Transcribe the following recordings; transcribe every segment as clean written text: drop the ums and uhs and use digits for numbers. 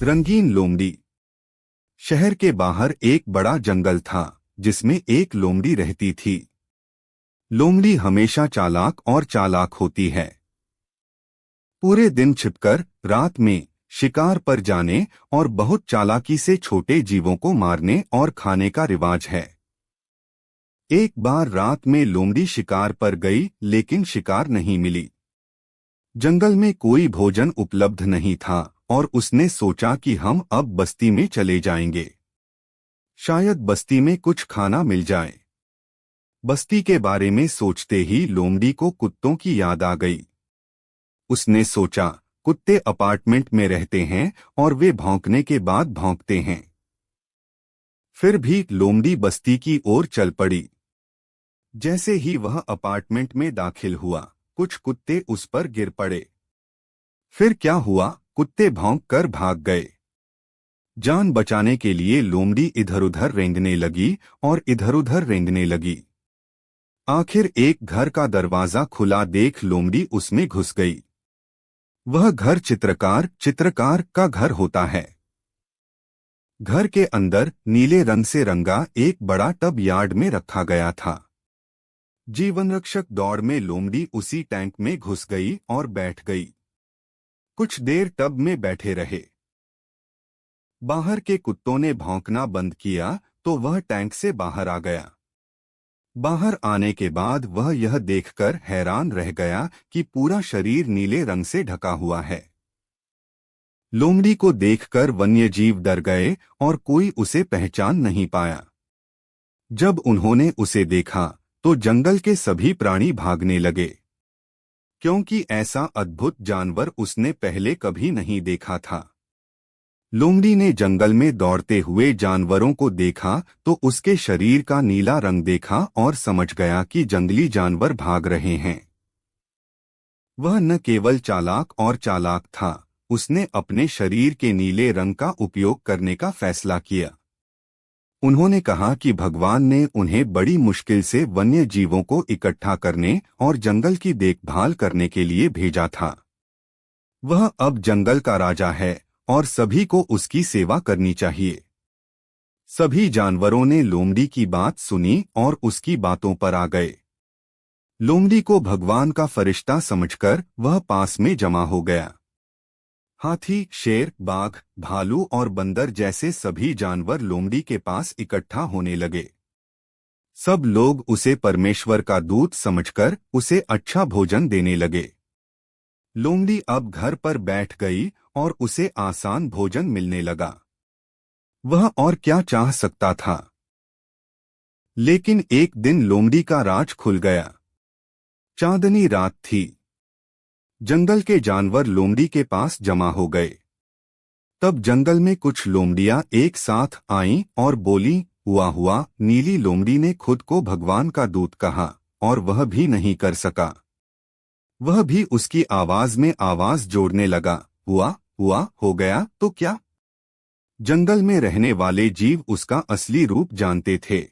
रंगीन लोमड़ी। शहर के बाहर एक बड़ा जंगल था जिसमें एक लोमड़ी रहती थी। लोमड़ी हमेशा चालाक और चालाक होती है। पूरे दिन छिपकर रात में शिकार पर जाने और बहुत चालाकी से छोटे जीवों को मारने और खाने का रिवाज है। एक बार रात में लोमड़ी शिकार पर गई लेकिन शिकार नहीं मिली। जंगल में कोई भोजन उपलब्ध नहीं था और उसने सोचा कि हम अब बस्ती में चले जाएंगे। शायद बस्ती में कुछ खाना मिल जाए। बस्ती के बारे में सोचते ही लोमड़ी को कुत्तों की याद आ गई। उसने सोचा, कुत्ते अपार्टमेंट में रहते हैं और वे भौंकने के बाद भौंकते हैं। फिर भी लोमड़ी बस्ती की ओर चल पड़ी। जैसे ही वह अपार्टमेंट में दाखिल हुआ, कुछ कुत्ते उस पर गिर पड़े। फिर क्या हुआ? कुत्ते भौंक कर भाग गए। जान बचाने के लिए लोमड़ी इधर-उधर रेंगने लगी और इधर-उधर रेंगने लगी। आखिर एक घर का दरवाजा खुला देख लोमड़ी उसमें घुस गई। वह घर चित्रकार का घर होता है। घर के अंदर नीले रंग से रंगा एक बड़ा टब यार्ड में रखा गया था। जीवन रक्षक दौड़ में लोमड़ी उसी टैंक में घुस गई और बैठ गई। कुछ देर टब में बैठे रहे। बाहर के कुत्तों ने भौंकना बंद किया तो वह टैंक से बाहर आ गया। बाहर आने के बाद वह यह देखकर हैरान रह गया कि पूरा शरीर नीले रंग से ढका हुआ है। लोमड़ी को देखकर वन्यजीव डर गए और कोई उसे पहचान नहीं पाया। जब उन्होंने उसे देखा तो जंगल के सभी प्राणी भागने लगे, क्योंकि ऐसा अद्भुत जानवर उसने पहले कभी नहीं देखा था। लोमड़ी ने जंगल में दौड़ते हुए जानवरों को देखा तो उसके शरीर का नीला रंग देखा और समझ गया कि जंगली जानवर भाग रहे हैं। वह न केवल चालाक और चालाक था, उसने अपने शरीर के नीले रंग का उपयोग करने का फैसला किया। उन्होंने कहा कि भगवान ने उन्हें बड़ी मुश्किल से वन्य जीवों को इकट्ठा करने और जंगल की देखभाल करने के लिए भेजा था। वह अब जंगल का राजा है और सभी को उसकी सेवा करनी चाहिए। सभी जानवरों ने लोमड़ी की बात सुनी और उसकी बातों पर आ गए। लोमड़ी को भगवान का फरिश्ता समझकर वह पास में जमा हो गया। हाथी, शेर, बाघ, भालू और बंदर जैसे सभी जानवर लोमड़ी के पास इकट्ठा होने लगे। सब लोग उसे परमेश्वर का दूत समझकर उसे अच्छा भोजन देने लगे। लोमड़ी अब घर पर बैठ गई और उसे आसान भोजन मिलने लगा। वह और क्या चाह सकता था? लेकिन एक दिन लोमड़ी का राज खुल गया। चांदनी रात थी। जंगल के जानवर लोमड़ी के पास जमा हो गए। तब जंगल में कुछ लोमड़ियां एक साथ आईं और बोली, हुआ नीली लोमड़ी ने खुद को भगवान का दूत कहा और वह भी नहीं कर सका। वह भी उसकी आवाज में आवाज जोड़ने लगा, हुआ हो गया तो क्या? जंगल में रहने वाले जीव उसका असली रूप जानते थे।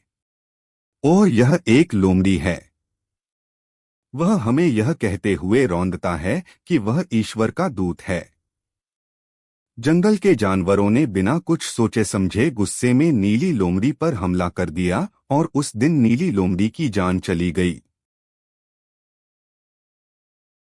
और यह एक लोमड़ी है। वह हमें यह कहते हुए रौंदता है कि वह ईश्वर का दूत है। जंगल के जानवरों ने बिना कुछ सोचे समझे गुस्से में नीली लोमड़ी पर हमला कर दिया और उस दिन नीली लोमड़ी की जान चली गई।